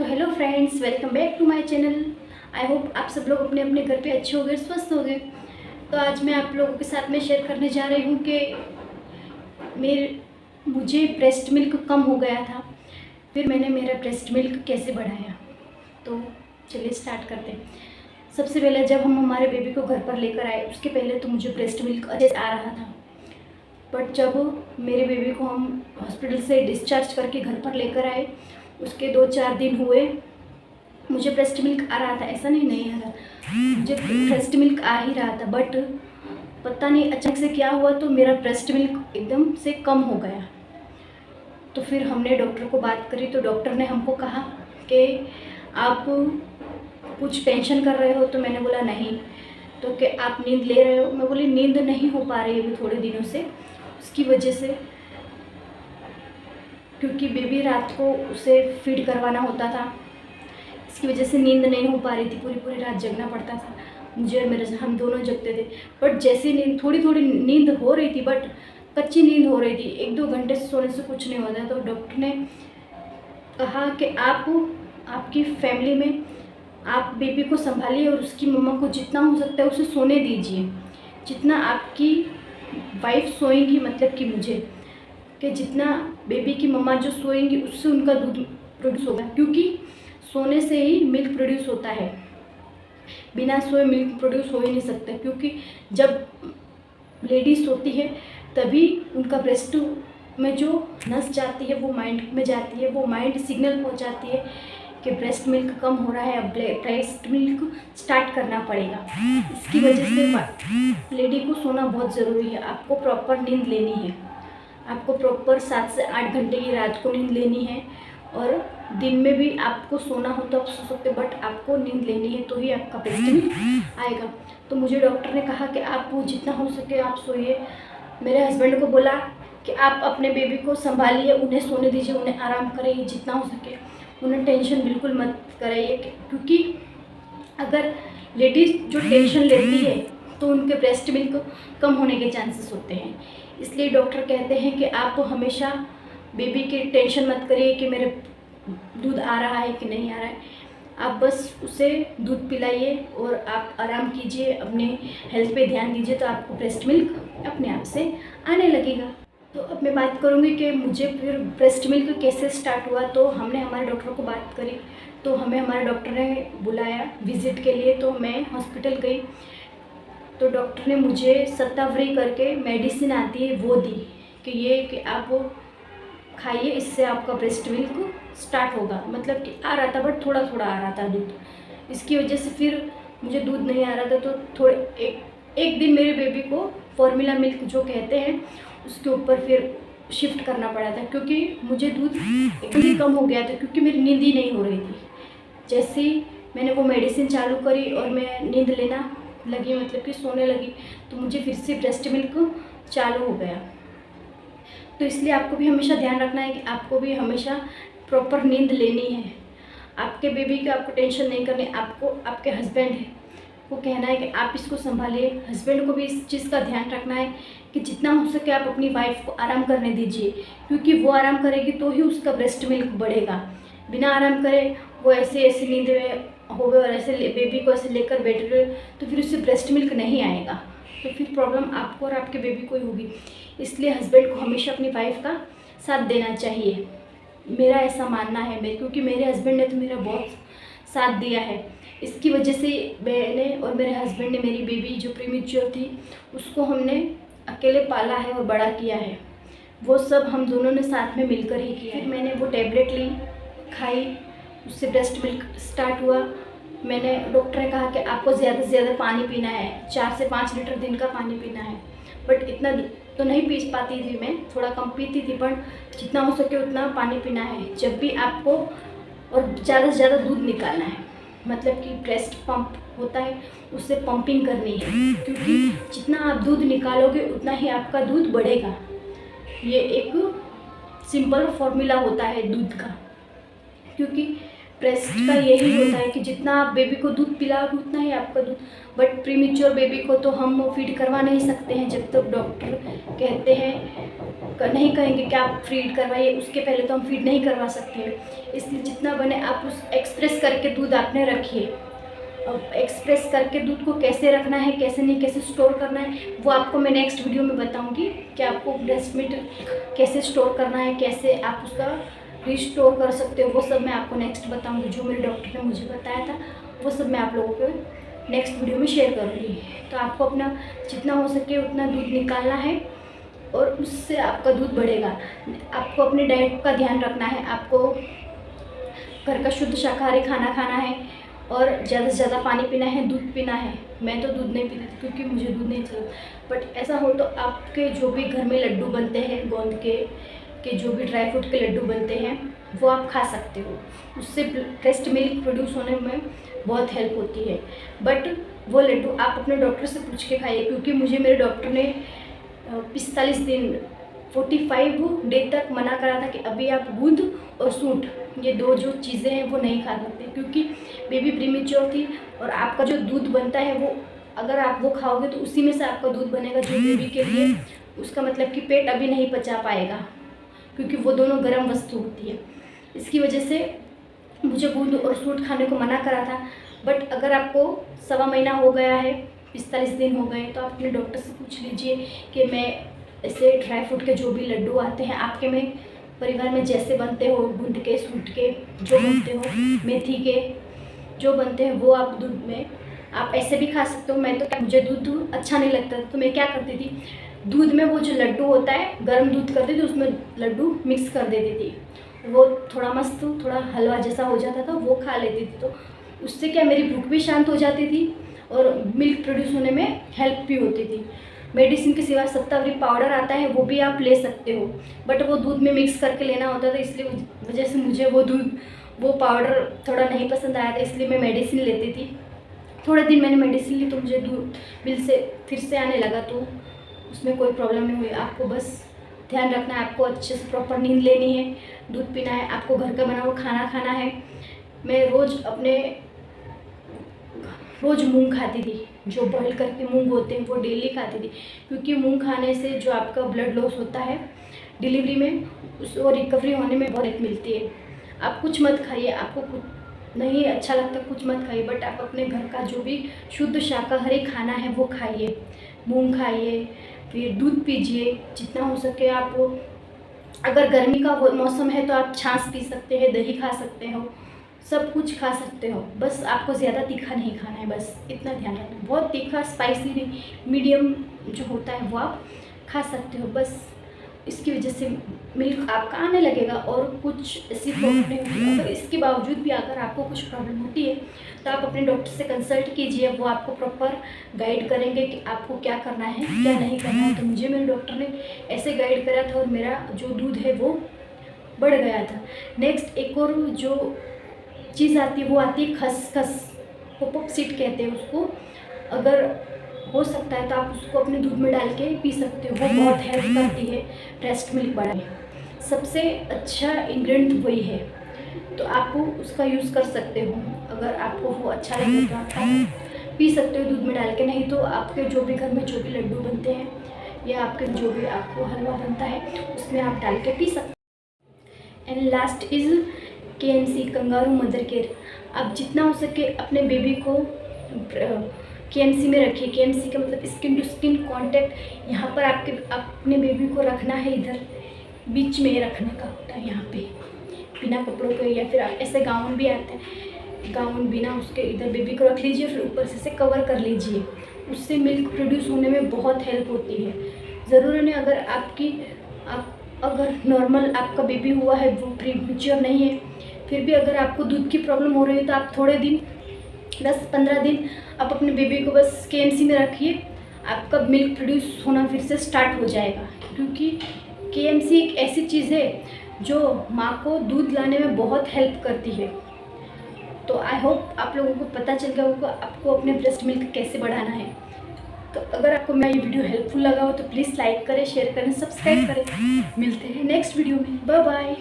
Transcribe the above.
Hello friends, welcome back to my channel. I hope आप सब लोग अपने अपने घर पे अच्छे हो गए, स्वस्थ हो गए। तो आज मैं आप लोगों के साथ में शेयर करने जा रही हूँ कि मुझे ब्रेस्ट मिल्क कम हो गया था, फिर मैंने मेरा ब्रेस्ट मिल्क कैसे बढ़ाया। तो चलिए स्टार्ट करते हैं। सबसे पहले जब हम हमारे बेबी को घर पर लेकर आए, उसके पहले तो मुझे ब्रेस्ट मिल्क अच्छे से आ रहा था। बट जब मेरे बेबी को हम हॉस्पिटल से डिस्चार्ज करके घर पर लेकर आए, उसके 2-4 दिन हुए, मुझे ब्रेस्ट मिल्क आ रहा था। ऐसा नहीं आ रहा, मुझे ब्रेस्ट मिल्क आ ही रहा था। बट पता नहीं अचानक से क्या हुआ, तो मेरा ब्रेस्ट मिल्क एकदम से कम हो गया। तो फिर हमने डॉक्टर को बात करी, तो डॉक्टर ने हमको कहा कि आप कुछ टेंशन कर रहे हो। तो मैंने बोला नहीं। तो कि आप नींद ले रहे हो? मैं बोली नींद नहीं हो पा रही है अभी थोड़े दिनों से, उसकी वजह से, क्योंकि बेबी रात को उसे फीड करवाना होता था, इसकी वजह से नींद नहीं हो पा रही थी। पूरी रात जगना पड़ता था मुझे और मेरे, हम दोनों जगते थे। बट जैसे नींद थोड़ी नींद हो रही थी, बट कच्ची नींद हो रही थी, 1-2 घंटे सोने से कुछ नहीं होता। तो डॉक्टर ने कहा कि आपकी फैमिली में आप बेबी को संभालिए और उसकी मम्मा को जितना हो सकता है उसे सोने दीजिए, जितना आपकी वाइफ सोएंगी, मतलब कि मुझे, कि जितना बेबी की मम्मा जो सोएंगी उससे उनका दूध प्रोड्यूस होगा, क्योंकि सोने से ही मिल्क प्रोड्यूस होता है। बिना सोए मिल्क प्रोड्यूस हो ही नहीं सकता, क्योंकि जब लेडीज सोती है तभी उनका ब्रेस्ट में जो नस जाती है वो माइंड में जाती है, वो माइंड सिग्नल पहुंचाती है कि ब्रेस्ट मिल्क कम हो रहा है, अब ब्रेस्ट मिल्क स्टार्ट करना पड़ेगा। इसकी वजह से लेडी को सोना बहुत ज़रूरी है। आपको प्रॉपर नींद लेनी है, आपको प्रॉपर 7 से 8 घंटे की रात को नींद लेनी है, और दिन में भी आपको सोना हो तो आप सो सकते, बट आपको नींद लेनी है, तो ही आपका ब्रेस्ट मिल्क आएगा। तो मुझे डॉक्टर ने कहा कि आप जितना हो सके आप सोइए। मेरे हस्बैंड को बोला कि आप अपने बेबी को संभालिए, उन्हें सोने दीजिए, उन्हें आराम कराइए जितना हो सके, उन्हें टेंशन बिल्कुल मत कराइए, क्योंकि अगर लेडीज़ जो टेंशन लेती है तो उनके ब्रेस्ट मिल्क कम होने के चांसेस होते हैं। इसलिए डॉक्टर कहते हैं कि आप हमेशा बेबी की टेंशन मत करिए कि मेरे दूध आ रहा है कि नहीं आ रहा है। आप बस उसे दूध पिलाइए और आप आराम कीजिए, अपने हेल्थ पे ध्यान दीजिए, तो आपको ब्रेस्ट मिल्क अपने आप से आने लगेगा। तो अब मैं बात करूँगी कि मुझे फिर ब्रेस्ट मिल्क कैसे स्टार्ट हुआ। तो हमने हमारे डॉक्टर को बात करी, तो हमें हमारे डॉक्टर ने बुलाया विज़िट के लिए। तो मैं हॉस्पिटल गई, तो डॉक्टर ने मुझे शतावरी करके मेडिसिन आती है वो दी कि ये कि आप खाइए, इससे आपका ब्रेस्ट मिल्क स्टार्ट होगा। मतलब कि आ रहा था, बट थोड़ा आ रहा था दूध। इसकी वजह से फिर मुझे दूध नहीं आ रहा था, तो थोड़े एक दिन मेरे बेबी को फॉर्मूला मिल्क जो कहते हैं उसके ऊपर फिर शिफ्ट करना पड़ा था, क्योंकि मुझे दूध एकदम ही कम हो गया था, क्योंकि मेरी नींद ही नहीं हो रही थी। जैसे ही मैंने वो मेडिसिन चालू करी और मैं नींद लेना लगी, मतलब कि सोने लगी, तो मुझे फिर से ब्रेस्ट मिल्क चालू हो गया। तो इसलिए आपको भी हमेशा ध्यान रखना है कि आपको भी हमेशा प्रॉपर नींद लेनी है। आपके बेबी की आपको टेंशन नहीं करनी, आपको आपके हस्बैंड को कहना है कि आप इसको संभालिए। हस्बैंड को भी इस चीज़ का ध्यान रखना है कि जितना हो सके आप अपनी वाइफ को आराम करने दीजिए, क्योंकि वो आराम करेगी तो ही उसका ब्रेस्ट मिल्क बढ़ेगा। बिना आराम करे वो ऐसे नींद में होवे और ऐसे बेबी को ऐसे लेकर बैठ रहे, तो फिर उससे ब्रेस्ट मिल्क नहीं आएगा, तो फिर प्रॉब्लम आपको और आपके बेबी को ही होगी। इसलिए हस्बैंड को हमेशा अपनी वाइफ का साथ देना चाहिए, मेरा ऐसा मानना है। क्योंकि मेरे हस्बैंड ने तो मेरा बहुत साथ दिया है। इसकी वजह से मैंने और मेरे हस्बैंड ने मेरी बेबी जो प्रीमेच्योर थी उसको हमने अकेले पाला है और बड़ा किया है। वो सब हम दोनों ने साथ में मिलकर ही किया। फिर मैंने वो टैबलेट ली, खाई, उससे ब्रेस्ट मिल्क स्टार्ट हुआ। मैंने डॉक्टर ने कहा कि आपको ज़्यादा से ज़्यादा पानी पीना है, 4 से 5 लीटर दिन का पानी पीना है। बट इतना तो नहीं पी पाती थी मैं, थोड़ा कम पीती थी, पर जितना हो सके उतना पानी पीना है। जब भी आपको और ज़्यादा से ज़्यादा दूध निकालना है, मतलब कि ब्रेस्ट पंप होता है उससे पंपिंग करनी है, क्योंकि जितना आप दूध निकालोगे उतना ही आपका दूध बढ़ेगा। ये एक सिंपल फॉर्मूला होता है दूध का, क्योंकि ब्रेस्ट का यही होता है कि जितना आप बेबी को दूध पिलाओगे उतना ही आपका दूध। बट प्रीमेच्योर बेबी को तो हम फीड करवा नहीं सकते हैं जब तक डॉक्टर कहते हैं नहीं कहेंगे कि आप फीड करवाइए, उसके पहले तो हम फीड नहीं करवा सकते हैं। इसलिए जितना बने आप उस एक्सप्रेस करके दूध आपने रखिए। अब एक्सप्रेस करके दूध को कैसे रखना है, कैसे नहीं, कैसे स्टोर करना है, वो आपको मैं नेक्स्ट वीडियो में बताऊंगी कि आपको ब्रेस्ट मिल्क कैसे स्टोर करना है, कैसे आप उसका रिस्टोर कर सकते हो, वो सब मैं आपको नेक्स्ट बताऊंगी। जो मेरे डॉक्टर ने मुझे बताया था वो सब मैं आप लोगों को नेक्स्ट वीडियो में शेयर करूँगी। तो आपको अपना जितना हो सके उतना दूध निकालना है और उससे आपका दूध बढ़ेगा। आपको अपने डाइट का ध्यान रखना है, आपको घर का शुद्ध शाकाहारी खाना खाना है और ज़्यादा से ज़्यादा पानी पीना है, दूध पीना है। मैं तो दूध नहीं पीती थी क्योंकि मुझे दूध नहीं चलता, बट ऐसा हो तो आपके जो भी घर में लड्डू बनते हैं गोंद के जो भी ड्राई फ्रूट के लड्डू बनते हैं वो आप खा सकते हो। उससे ब्रेस्ट मिल्क प्रोड्यूस होने में बहुत हेल्प होती है। बट वो लड्डू आप अपने डॉक्टर से पूछ के खाइए, क्योंकि मुझे मेरे डॉक्टर ने 45 दिन 45 डे तक मना करा था कि अभी आप दूध और सूट ये दो जो चीज़ें हैं वो नहीं खा सकते, क्योंकि बेबी प्रीमेच्योर थी और आपका जो दूध बनता है वो अगर आप वो खाओगे तो उसी में से आपका दूध बनेगा जो बेबी के लिए, उसका मतलब कि पेट अभी नहीं पचा पाएगा, क्योंकि वो दोनों गर्म वस्तु होती है। इसकी वजह से मुझे दूध और सूट खाने को मना करा था। बट अगर आपको 1.25 महीना हो गया है, 45 दिन हो गए, तो आप अपने डॉक्टर से पूछ लीजिए कि मैं ऐसे ड्राई फ्रूट के जो भी लड्डू आते हैं आपके में परिवार में जैसे बनते हो, गूंद के सूट के जो बनते हो, मेथी के जो बनते हैं वो आप दूध में आप ऐसे भी खा सकते हो। मैं तो मुझे दूध अच्छा नहीं लगता तो मैं क्या करती थी, दूध में वो जो लड्डू होता है गर्म दूध करती थी, उसमें लड्डू मिक्स कर देती थी, वो थोड़ा मस्त थोड़ा हलवा जैसा हो जाता था, वो खा लेती थी। तो उससे क्या मेरी भूख भी शांत हो जाती थी और मिल्क प्रोड्यूस होने में हेल्प भी होती थी। मेडिसिन के सिवा शतावरी पाउडर आता है वो भी आप ले सकते हो, बट वो दूध में मिक्स करके लेना होता था, इसलिए वजह से मुझे वो पाउडर थोड़ा नहीं पसंद आया था, इसलिए मैं मेडिसिन लेती थी। थोड़े दिन मैंने मेडिसिन ली तो मुझे दूध बिल से फिर से आने लगा, तो उसमें कोई प्रॉब्लम नहीं हुई। आपको बस ध्यान रखना है, आपको अच्छे से प्रॉपर नींद लेनी है, दूध पीना है, आपको घर का बना हुआ खाना खाना है। मैं रोज़ मूंग खाती थी, जो बॉईल करके मूंग होते हैं वो डेली खाती थी, क्योंकि मूंग खाने से जो आपका ब्लड लॉस होता है डिलीवरी में उसको रिकवरी होने में बहुत हेल्प मिलती है। आप कुछ मत खाइए, आपको कुछ नहीं अच्छा लगता कुछ मत खाइए, बट आप अपने घर का जो भी शुद्ध शाकाहारी खाना है वो खाइए, मूंग खाइए, फिर दूध पीजिए जितना हो सके। आप अगर गर्मी का मौसम है तो आप छाछ पी सकते हैं, दही खा सकते हो, सब कुछ खा सकते हो। बस आपको ज़्यादा तीखा नहीं खाना है, बस इतना ध्यान रखना है। बहुत तीखा स्पाइसी नहीं, मीडियम जो होता है वो आप खा सकते हो। बस इसकी वजह से मिल्क आपका आने लगेगा और कुछ ऐसी प्रॉब्लम नहीं होगी। अगर इसके बावजूद भी अगर आपको कुछ प्रॉब्लम होती है तो आप अपने डॉक्टर से कंसल्ट कीजिए, वो आपको प्रॉपर गाइड करेंगे कि आपको क्या करना है क्या नहीं करना है। तो मुझे मेरे डॉक्टर ने ऐसे गाइड करा था और मेरा जो दूध है वो बढ़ गया था। नेक्स्ट एक और जो चीज़ आती है वो आती है खसखस, पॉपअप सीड कहते हैं उसको। अगर हो सकता है तो आप उसको अपने दूध में डाल के पी सकते हो, वो बहुत हेल्प करती है ब्रेस्ट मिल्क बढ़ाने। सबसे अच्छा इंग्रेडिएंट वही है, तो आप उसका यूज़ कर सकते हो। अगर आपको वो अच्छा लगे तो आप पी सकते हो दूध में डाल के, नहीं तो आपके जो भी घर में जो भी लड्डू बनते हैं या आपके जो भी आपको हलवा बनता है उसमें आप डाल के पी सकते हो। And last is KMC, kangaroo mother care. आप जितना हो सके अपने बेबी को KMC में रखिए। KMC का मतलब स्किन टू स्किन कांटेक्ट। यहाँ पर अपने बेबी को रखना है, इधर बीच में रखने का होता है, यहाँ पे बिना कपड़ों के, या फिर आप ऐसे गाउन भी आते हैं, गाउन बिना उसके इधर बेबी को रख लीजिए, फिर ऊपर से कवर कर लीजिए। उससे मिल्क प्रोड्यूस होने में बहुत हेल्प होती है। ज़रूरी नहीं अगर नॉर्मल आपका बेबी हुआ है, वो प्रीमेच्योर नहीं है, फिर भी अगर आपको दूध की प्रॉब्लम हो रही है तो आप थोड़े दिन 10-15 दिन आप अपने बेबी को बस KMC में रखिए, आपका मिल्क प्रोड्यूस होना फिर से स्टार्ट हो जाएगा। क्योंकि KMC एक ऐसी चीज़ है जो माँ को दूध लाने में बहुत हेल्प करती है। तो आई होप आप लोगों को पता चल गया होगा आपको अपने ब्रेस्ट मिल्क कैसे बढ़ाना है। तो अगर आपको मेरा ये वीडियो हेल्पफुल लगा हो तो प्लीज़ लाइक करें, शेयर करें, सब्सक्राइब करें। मिलते हैं नेक्स्ट वीडियो में। Bye bye.